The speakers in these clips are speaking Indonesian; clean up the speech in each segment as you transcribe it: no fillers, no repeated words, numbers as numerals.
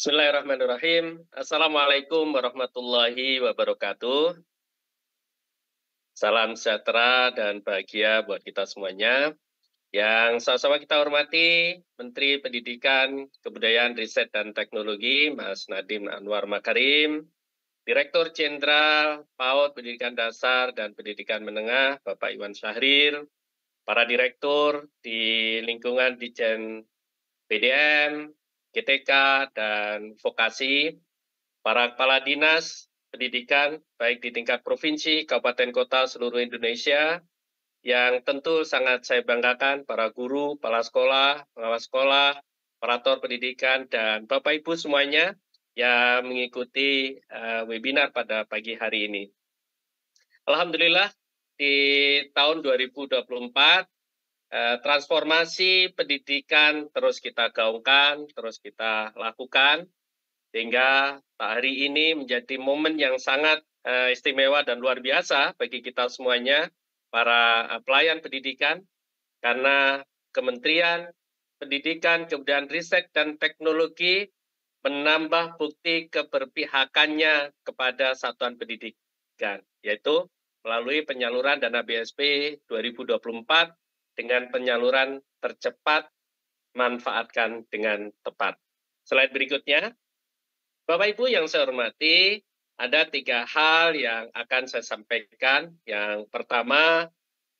Bismillahirrahmanirrahim. Assalamualaikum warahmatullahi wabarakatuh. Salam sejahtera dan bahagia buat kita semuanya. Yang sama-sama kita hormati Menteri Pendidikan, Kebudayaan, Riset, dan Teknologi, Mas Nadiem Anwar Makarim, Direktur Jenderal PAUD Pendidikan Dasar dan Pendidikan Menengah, Bapak Iwan Syahrir, para direktur di lingkungan Ditjen PDM, GTK, dan Vokasi, para kepala dinas pendidikan, baik di tingkat provinsi, kabupaten, kota, seluruh Indonesia, yang tentu sangat saya banggakan, para guru, kepala sekolah, pengawas sekolah, operator pendidikan, dan Bapak Ibu semuanya yang mengikuti webinar pada pagi hari ini. Alhamdulillah, di tahun 2024, transformasi pendidikan terus kita gaungkan, terus kita lakukan, sehingga hari ini menjadi momen yang sangat istimewa dan luar biasa bagi kita semuanya, para pelayan pendidikan, karena Kementerian Pendidikan, Kebudayaan, Riset, dan Teknologi menambah bukti keberpihakannya kepada satuan pendidikan, yaitu melalui penyaluran dana BSP 2024 dengan penyaluran tercepat, manfaatkan dengan tepat. Slide berikutnya. Bapak Ibu yang saya hormati, ada 3 hal yang akan saya sampaikan. Yang pertama,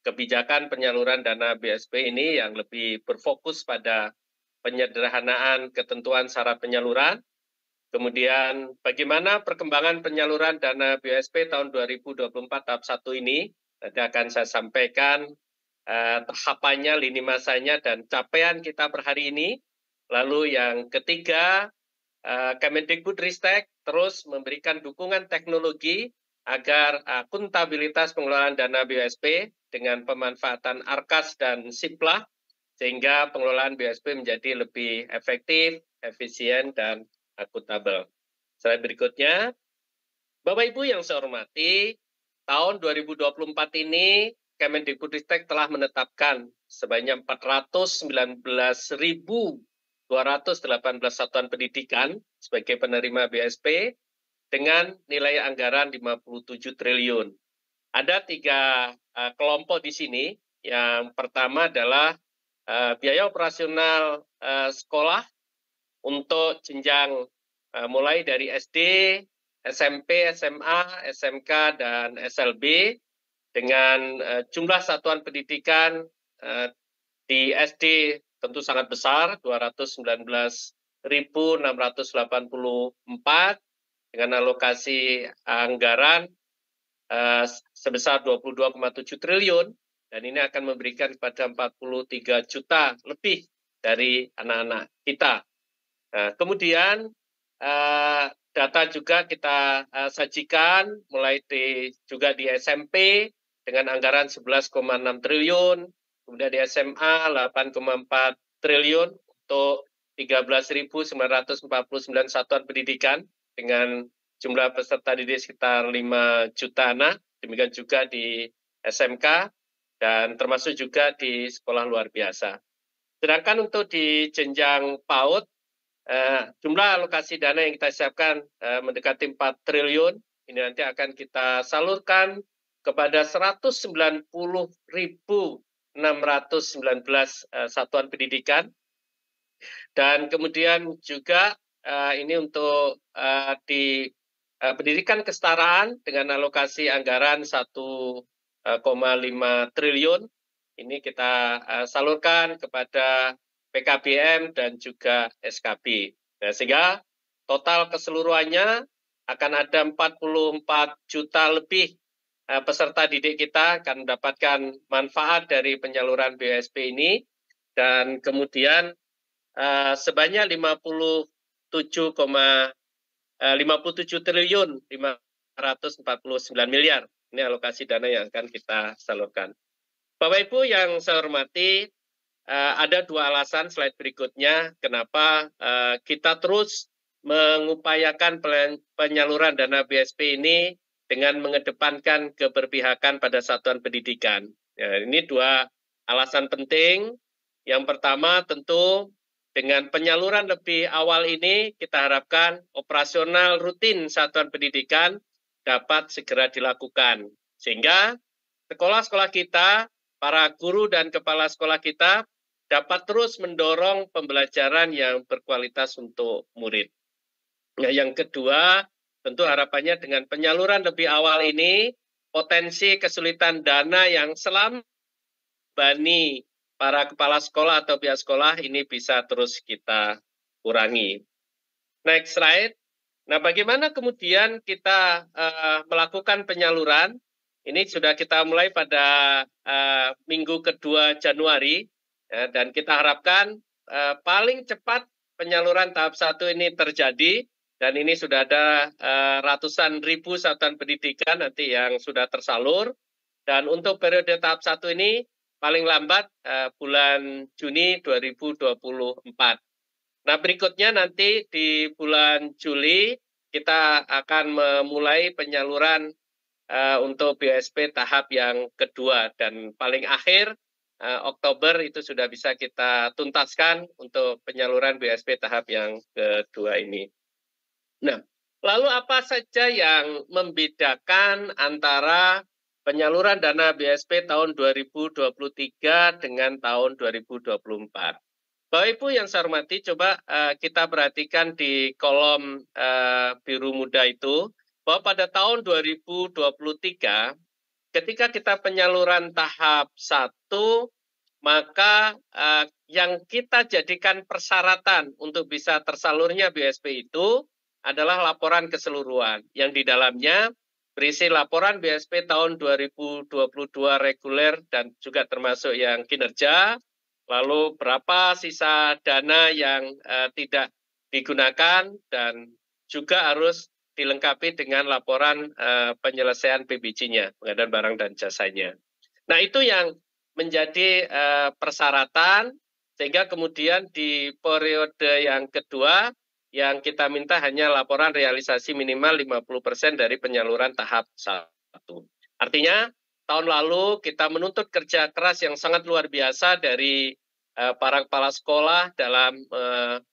kebijakan penyaluran dana BSP ini yang lebih berfokus pada penyederhanaan ketentuan syarat penyaluran. Kemudian bagaimana perkembangan penyaluran dana BSP tahun 2024 tahap 1 ini, nanti akan saya sampaikan tahapannya, lini masanya, dan capaian kita per hari ini. Lalu yang ketiga, Kemendikbudristek terus memberikan dukungan teknologi agar akuntabilitas pengelolaan dana BSP dengan pemanfaatan ARKAS dan SIPLA, sehingga pengelolaan BSP menjadi lebih efektif, efisien, dan akuntabel. Slide berikutnya. Bapak Ibu yang saya hormati, tahun 2024 ini Kemendikbudristek telah menetapkan sebanyak 419.218 satuan pendidikan sebagai penerima BSP dengan nilai anggaran 57 triliun. Ada 3 kelompok di sini. Yang pertama adalah biaya operasional sekolah untuk jenjang mulai dari SD, SMP, SMA, SMK, dan SLB dengan jumlah satuan pendidikan di SD tentu sangat besar, 219.684 dengan alokasi anggaran sebesar 22,7 triliun, dan ini akan memberikan kepada 43 juta lebih dari anak-anak kita. Kemudian data juga kita sajikan mulai juga di SMP dengan anggaran 11,6 triliun, kemudian di SMA 8,4 triliun untuk 13.949 satuan pendidikan dengan jumlah peserta didik sekitar 5 juta anak, demikian juga di SMK dan termasuk juga di sekolah luar biasa. Sedangkan untuk di jenjang PAUD, jumlah alokasi dana yang kita siapkan mendekati 4 triliun, ini nanti akan kita salurkan kepada 190.619 satuan pendidikan. Dan kemudian juga ini untuk di pendidikan kesetaraan dengan alokasi anggaran 1,5 triliun, ini kita salurkan kepada PKBM dan juga SKB. Nah, sehingga total keseluruhannya akan ada 44 juta lebih peserta didik kita akan mendapatkan manfaat dari penyaluran BSP ini, dan kemudian sebanyak 57 triliun 549 miliar. Ini alokasi dana yang akan kita salurkan. Bapak Ibu yang saya hormati, ada 2 alasan slide berikutnya kenapa kita terus mengupayakan penyaluran dana BSP ini dengan mengedepankan keberpihakan pada satuan pendidikan. Ya, ini 2 alasan penting. Yang pertama tentu dengan penyaluran lebih awal ini, kita harapkan operasional rutin satuan pendidikan dapat segera dilakukan. Sehingga sekolah-sekolah kita, para guru dan kepala sekolah kita dapat terus mendorong pembelajaran yang berkualitas untuk murid. Nah, yang kedua, tentu harapannya dengan penyaluran lebih awal ini, potensi kesulitan dana yang selama bani para kepala sekolah atau pihak sekolah ini bisa terus kita kurangi. Next slide. Nah, bagaimana kemudian kita melakukan penyaluran? Ini sudah kita mulai pada minggu kedua Januari, dan kita harapkan paling cepat penyaluran tahap 1 ini terjadi, dan ini sudah ada ratusan ribu satuan pendidikan nanti yang sudah tersalur. Dan untuk periode tahap 1 ini paling lambat bulan Juni 2024. Nah, berikutnya nanti di bulan Juli kita akan memulai penyaluran untuk BSP tahap yang kedua, dan paling akhir Oktober itu sudah bisa kita tuntaskan untuk penyaluran BSP tahap yang kedua ini. Nah, lalu apa saja yang membedakan antara penyaluran dana BSP tahun 2023 dengan tahun 2024? Bapak Ibu yang saya hormati, coba kita perhatikan di kolom biru muda itu, bahwa pada tahun 2023, ketika kita penyaluran tahap 1, maka yang kita jadikan persyaratan untuk bisa tersalurnya BSP itu adalah laporan keseluruhan, yang di dalamnya berisi laporan BSP tahun 2022 reguler dan juga termasuk yang kinerja, lalu berapa sisa dana yang tidak digunakan, dan juga harus dilengkapi dengan laporan penyelesaian PBJ-nya, pengadaan barang dan jasanya. Nah, itu yang menjadi persyaratan, sehingga kemudian di periode yang kedua, yang kita minta hanya laporan realisasi minimal 50% dari penyaluran tahap 1. Artinya, tahun lalu kita menuntut kerja keras yang sangat luar biasa dari para kepala sekolah dalam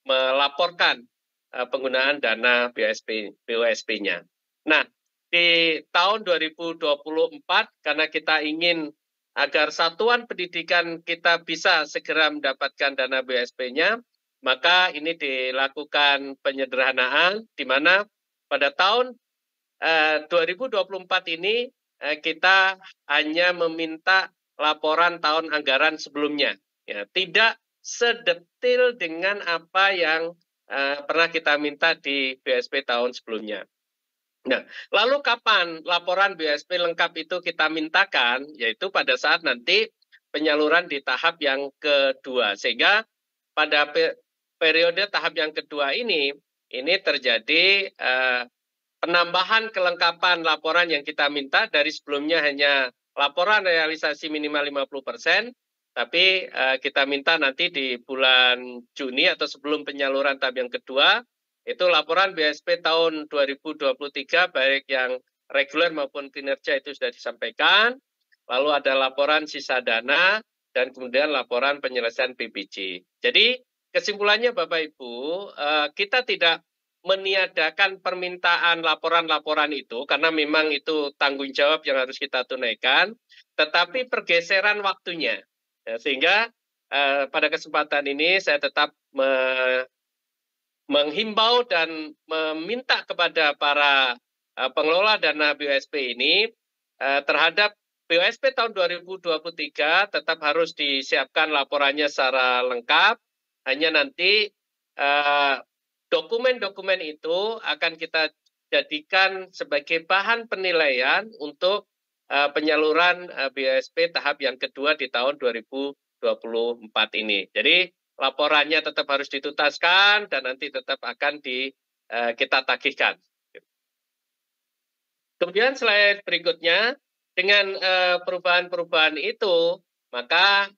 melaporkan penggunaan dana BOSP-nya. Nah, di tahun 2024, karena kita ingin agar satuan pendidikan kita bisa segera mendapatkan dana BOSP-nya, maka ini dilakukan penyederhanaan, di mana pada tahun 2024 ini kita hanya meminta laporan tahun anggaran sebelumnya. Ya, tidak sedetil dengan apa yang pernah kita minta di BSP tahun sebelumnya. Nah, lalu kapan laporan BSP lengkap itu kita mintakan? Yaitu pada saat nanti penyaluran di tahap yang kedua. Sehingga pada periode tahap yang kedua ini terjadi penambahan kelengkapan laporan yang kita minta. Dari sebelumnya hanya laporan realisasi minimal 50%, tapi kita minta nanti di bulan Juni atau sebelum penyaluran tahap yang kedua, itu laporan BSP tahun 2023 baik yang reguler maupun kinerja itu sudah disampaikan, lalu ada laporan sisa dana, dan kemudian laporan penyelesaian PBJ. Jadi kesimpulannya Bapak Ibu, kita tidak meniadakan permintaan laporan-laporan itu, karena memang itu tanggung jawab yang harus kita tunaikan, tetapi pergeseran waktunya. Ya, sehingga pada kesempatan ini saya tetap menghimbau dan meminta kepada para pengelola dana BOSP ini terhadap BOSP tahun 2023 tetap harus disiapkan laporannya secara lengkap. Hanya nanti dokumen-dokumen itu akan kita jadikan sebagai bahan penilaian untuk penyaluran BOSP tahap yang kedua di tahun 2024 ini. Jadi laporannya tetap harus dituntaskan dan nanti tetap akan kita tagihkan. Kemudian slide berikutnya, dengan perubahan-perubahan itu, maka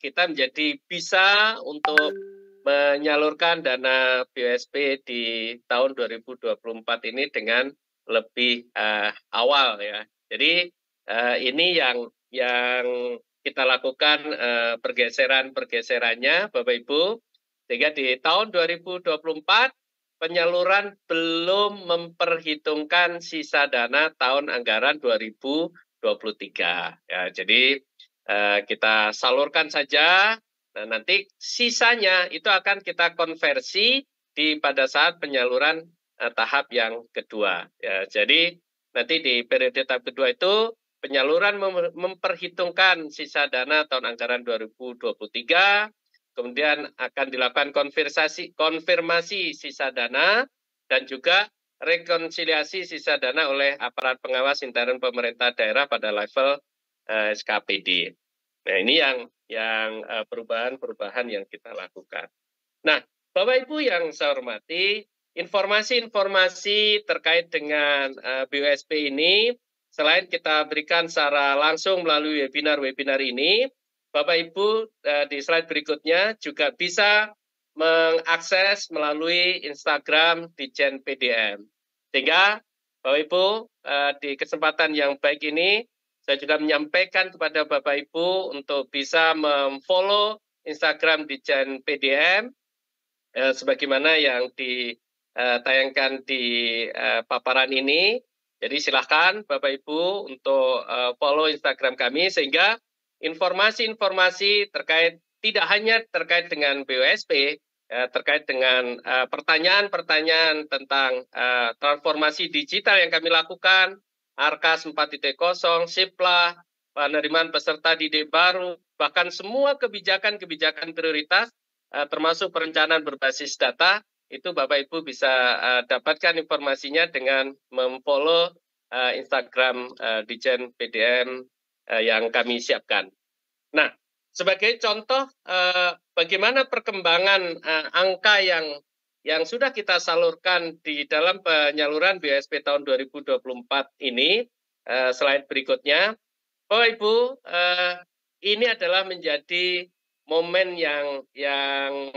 kita menjadi bisa untuk menyalurkan dana BOSP di tahun 2024 ini dengan lebih awal ya. Jadi ini yang kita lakukan pergeserannya Bapak Ibu. Sehingga di tahun 2024 penyaluran belum memperhitungkan sisa dana tahun anggaran 2023. Ya, jadi kita salurkan saja. Nah, nanti sisanya itu akan kita konversi pada saat penyaluran tahap yang kedua. Ya, jadi nanti di periode tahap kedua itu penyaluran memperhitungkan sisa dana tahun anggaran 2023, kemudian akan dilakukan konfirmasi sisa dana dan juga rekonsiliasi sisa dana oleh aparat pengawas intern pemerintah daerah pada level SKPD. Nah, ini yang perubahan-perubahan yang kita lakukan. Nah, Bapak Ibu yang saya hormati, informasi-informasi terkait dengan BUSP ini, selain kita berikan secara langsung melalui webinar-webinar ini, Bapak Ibu di slide berikutnya juga bisa mengakses melalui Instagram Ditjen PDM. Sehingga Bapak Ibu di kesempatan yang baik ini, saya juga menyampaikan kepada Bapak Ibu untuk bisa memfollow Instagram Ditjen PDM, sebagaimana yang ditayangkan di paparan ini. Jadi silakan Bapak Ibu untuk follow Instagram kami sehingga informasi-informasi terkait tidak hanya terkait dengan BUSP, terkait dengan pertanyaan-pertanyaan tentang transformasi digital yang kami lakukan, Arkas 4.0, Siplah, penerimaan peserta didik baru, bahkan semua kebijakan-kebijakan prioritas termasuk perencanaan berbasis data, itu Bapak Ibu bisa dapatkan informasinya dengan memfollow Instagram Ditjen PDM yang kami siapkan. Nah, sebagai contoh bagaimana perkembangan angka yang sudah kita salurkan di dalam penyaluran BUSP tahun 2024 ini, slide berikutnya, Bapak Ibu, ini adalah menjadi momen yang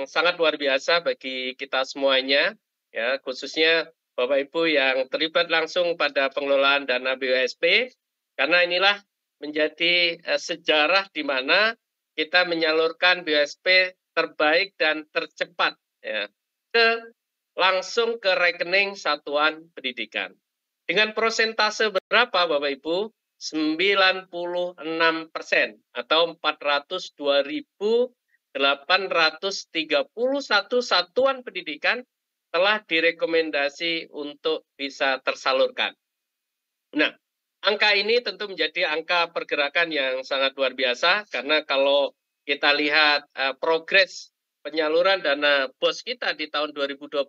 sangat luar biasa bagi kita semuanya, ya, khususnya Bapak Ibu yang terlibat langsung pada pengelolaan dana BUSP, karena inilah menjadi sejarah di mana kita menyalurkan BUSP terbaik dan tercepat, ya, langsung ke rekening satuan pendidikan. Dengan persentase berapa Bapak Ibu? 96% atau 402.831 satuan pendidikan telah direkomendasi untuk bisa tersalurkan. Nah, angka ini tentu menjadi angka pergerakan yang sangat luar biasa karena kalau kita lihat progres penyaluran dana BOS kita di tahun 2023,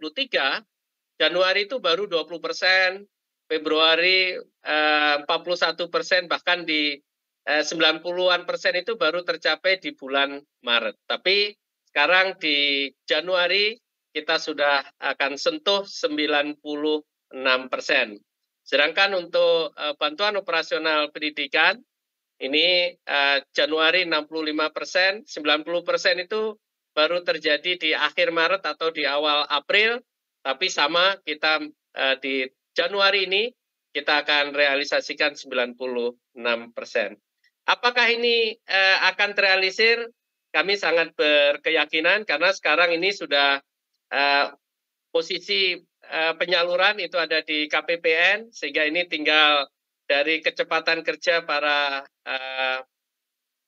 Januari itu baru 20%, Februari 41%, bahkan di 90-an% itu baru tercapai di bulan Maret. Tapi sekarang di Januari kita sudah akan sentuh 96%. Sedangkan untuk bantuan operasional pendidikan, ini Januari 65%, 90% itu baru terjadi di akhir Maret atau di awal April, tapi sama kita di Januari ini kita akan realisasikan 96%. Apakah ini akan terrealisir? Kami sangat berkeyakinan karena sekarang ini sudah posisi penyaluran itu ada di KPPN, sehingga ini tinggal dari kecepatan kerja para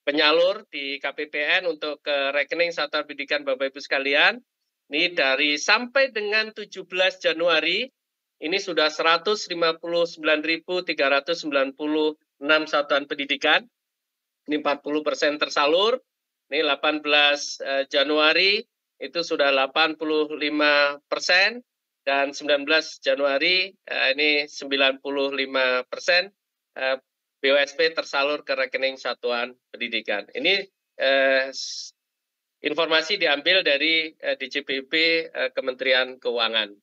penyalur di KPPN untuk ke rekening satuan pendidikan Bapak Ibu sekalian. Ini dari sampai dengan 17 Januari, ini sudah 159.396 satuan pendidikan. Ini 40% tersalur. Ini 18 Januari itu sudah 85%, dan 19 Januari ini 95% BUSP tersalur ke rekening satuan pendidikan. Ini informasi diambil dari DJPB Kementerian Keuangan.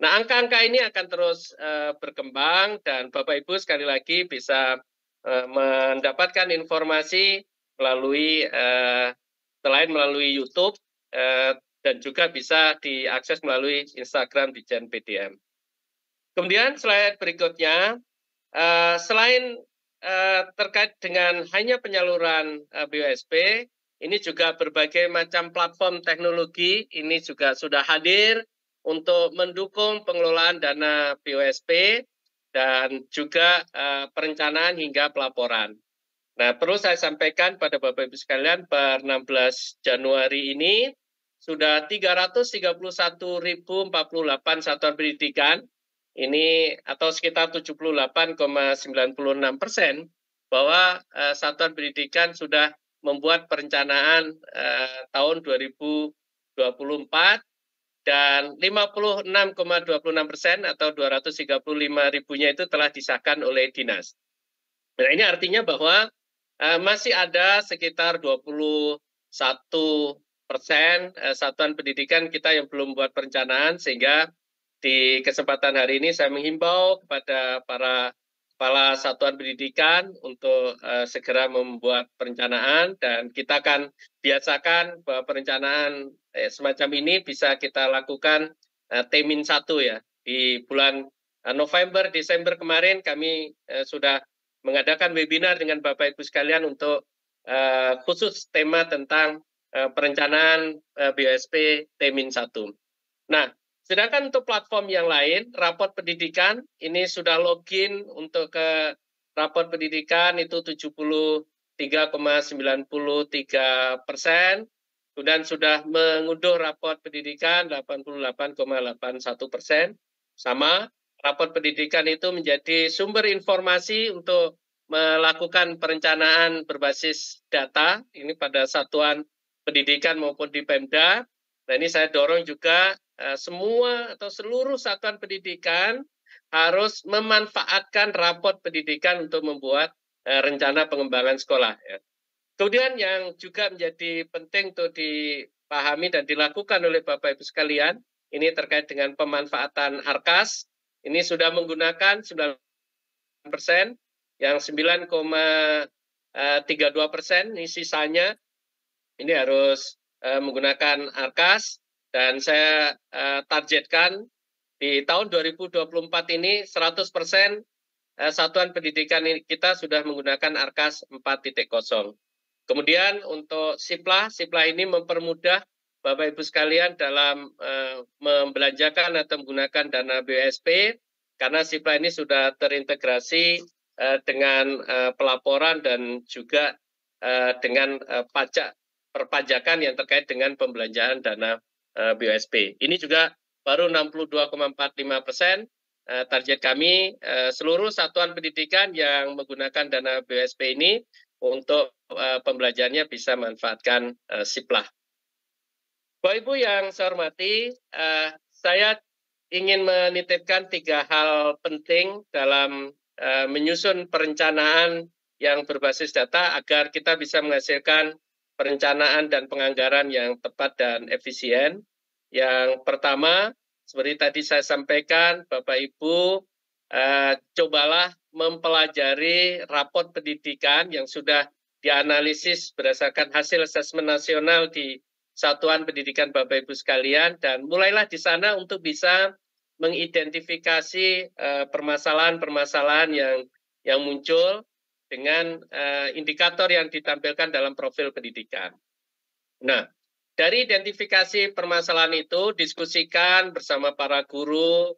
Nah, angka-angka ini akan terus berkembang dan Bapak Ibu sekali lagi bisa mendapatkan informasi melalui selain melalui YouTube dan juga bisa diakses melalui Instagram Ditjen PDM. Kemudian slide berikutnya, selain terkait dengan hanya penyaluran BUSP, ini juga berbagai macam platform teknologi ini juga sudah hadir untuk mendukung pengelolaan dana BOSP dan juga perencanaan hingga pelaporan. Nah, perlu saya sampaikan pada Bapak Ibu sekalian, per 16 Januari ini sudah 331.048 satuan pendidikan, ini atau sekitar 78,96%, bahwa satuan pendidikan sudah membuat perencanaan tahun 2024, dan 56,26% atau 235 ribunya itu telah disahkan oleh dinas. Nah, ini artinya bahwa masih ada sekitar 21% satuan pendidikan kita yang belum buat perencanaan, sehingga di kesempatan hari ini saya menghimbau kepada para kepala satuan pendidikan untuk segera membuat perencanaan, dan kita akan biasakan bahwa perencanaan semacam ini bisa kita lakukan T-1 ya. Di bulan November, Desember kemarin kami sudah mengadakan webinar dengan Bapak Ibu sekalian untuk khusus tema tentang perencanaan BOSP T-1. Nah, sedangkan untuk platform yang lain, raport pendidikan, ini sudah login untuk ke raport pendidikan itu 73,93%, kemudian sudah mengunduh raport pendidikan 88,81%, sama. Raport pendidikan itu menjadi sumber informasi untuk melakukan perencanaan berbasis data, ini pada satuan pendidikan maupun di Pemda. Nah, ini saya dorong juga semua atau seluruh satuan pendidikan harus memanfaatkan raport pendidikan untuk membuat rencana pengembangan sekolah. Ya. Kemudian yang juga menjadi penting untuk dipahami dan dilakukan oleh Bapak Ibu sekalian, ini terkait dengan pemanfaatan ARKAS, ini sudah menggunakan 9%, yang 9,32%, ini sisanya ini harus menggunakan ARKAS, dan saya targetkan di tahun 2024 ini 100% satuan pendidikan kita sudah menggunakan ARKAS 4.0. Kemudian untuk SIPLA ini mempermudah Bapak Ibu sekalian dalam membelanjakan atau menggunakan dana BOSP, karena SIPLA ini sudah terintegrasi dengan pelaporan dan juga dengan pajak perpajakan yang terkait dengan pembelanjaan dana BOSP. Ini juga baru 62,45%. Target kami seluruh satuan pendidikan yang menggunakan dana BOSP ini untuk pembelajarannya bisa manfaatkan SIPLA. Bapak Ibu yang saya hormati, saya ingin menitipkan 3 hal penting dalam menyusun perencanaan yang berbasis data agar kita bisa menghasilkan perencanaan dan penganggaran yang tepat dan efisien. Yang pertama, seperti tadi saya sampaikan, Bapak Ibu, cobalah mempelajari raport pendidikan yang sudah dianalisis berdasarkan hasil asesmen nasional di satuan pendidikan Bapak Ibu sekalian, dan mulailah di sana untuk bisa mengidentifikasi permasalahan-permasalahan yang muncul dengan indikator yang ditampilkan dalam profil pendidikan. Nah, dari identifikasi permasalahan itu diskusikan bersama para guru,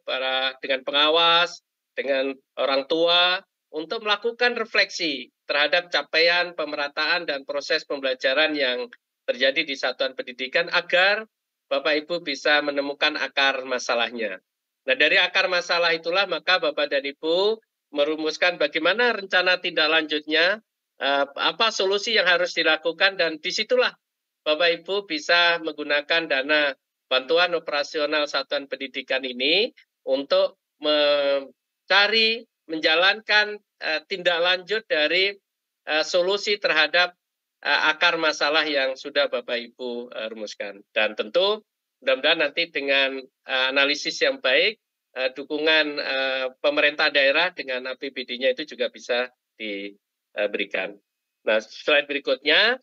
dengan pengawas, dengan orang tua untuk melakukan refleksi terhadap capaian pemerataan dan proses pembelajaran yang terjadi di satuan pendidikan agar Bapak Ibu bisa menemukan akar masalahnya. Nah, dari akar masalah itulah maka Bapak dan Ibu merumuskan bagaimana rencana tindak lanjutnya, apa solusi yang harus dilakukan, dan disitulah Bapak Ibu bisa menggunakan dana bantuan operasional satuan pendidikan ini untuk mencari, menjalankan tindak lanjut dari solusi terhadap akar masalah yang sudah Bapak Ibu rumuskan. Dan tentu mudah-mudahan nanti dengan analisis yang baik, dukungan pemerintah daerah dengan APBD-nya itu juga bisa diberikan. Nah, slide berikutnya,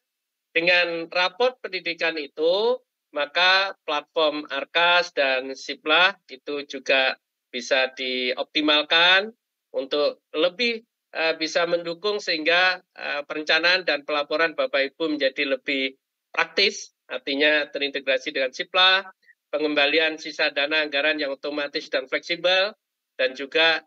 dengan raport pendidikan itu, maka platform ARKAS dan SIPLA itu juga bisa dioptimalkan untuk lebih bisa mendukung sehingga perencanaan dan pelaporan Bapak Ibu menjadi lebih praktis, artinya terintegrasi dengan Sipla, pengembalian sisa dana anggaran yang otomatis dan fleksibel, dan juga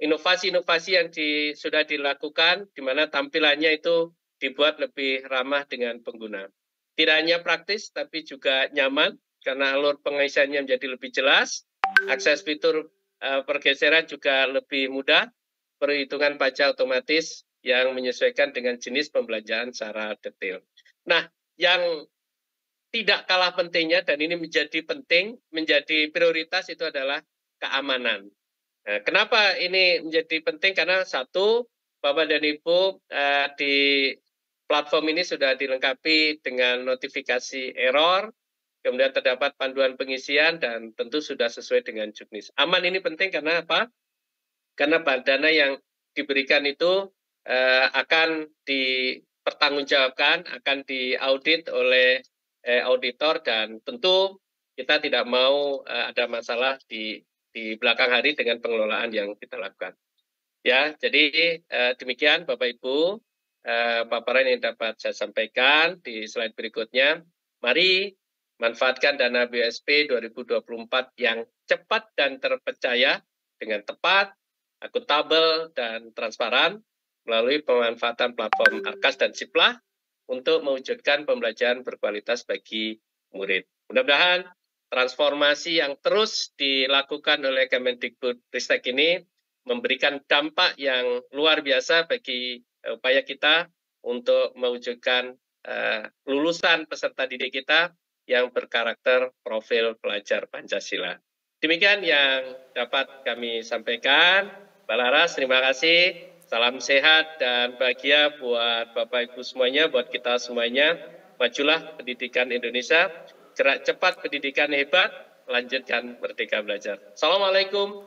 inovasi-inovasi yang sudah dilakukan, di mana tampilannya itu dibuat lebih ramah dengan pengguna. Tidak hanya praktis, tapi juga nyaman, karena alur pengisiannya menjadi lebih jelas, akses fitur pergeseran juga lebih mudah, perhitungan pajak otomatis yang menyesuaikan dengan jenis pembelanjaan secara detail. Nah, yang tidak kalah pentingnya, dan ini menjadi penting, menjadi prioritas, itu adalah keamanan. Nah, kenapa ini menjadi penting? Karena satu, Bapak dan Ibu, di platform ini sudah dilengkapi dengan notifikasi error, kemudian terdapat panduan pengisian, dan tentu sudah sesuai dengan juknis. Aman ini penting karena apa? Karena dana yang diberikan itu akan dipertanggungjawabkan, akan diaudit oleh auditor, dan tentu kita tidak mau ada masalah di belakang hari dengan pengelolaan yang kita lakukan. Ya, jadi demikian Bapak Ibu paparan yang dapat saya sampaikan di slide berikutnya. Mari manfaatkan dana BSP 2024 yang cepat dan terpercaya dengan tepat, akuntabel, dan transparan melalui pemanfaatan platform Arkas dan Siplah untuk mewujudkan pembelajaran berkualitas bagi murid. Mudah-mudahan transformasi yang terus dilakukan oleh Kemendikbudristek ini memberikan dampak yang luar biasa bagi upaya kita untuk mewujudkan lulusan peserta didik kita yang berkarakter profil pelajar Pancasila. Demikian yang dapat kami sampaikan. Mbak Laras, terima kasih. Salam sehat dan bahagia buat Bapak Ibu semuanya, buat kita semuanya. Majulah pendidikan Indonesia, gerak cepat pendidikan hebat, lanjutkan Merdeka Belajar. Assalamualaikum.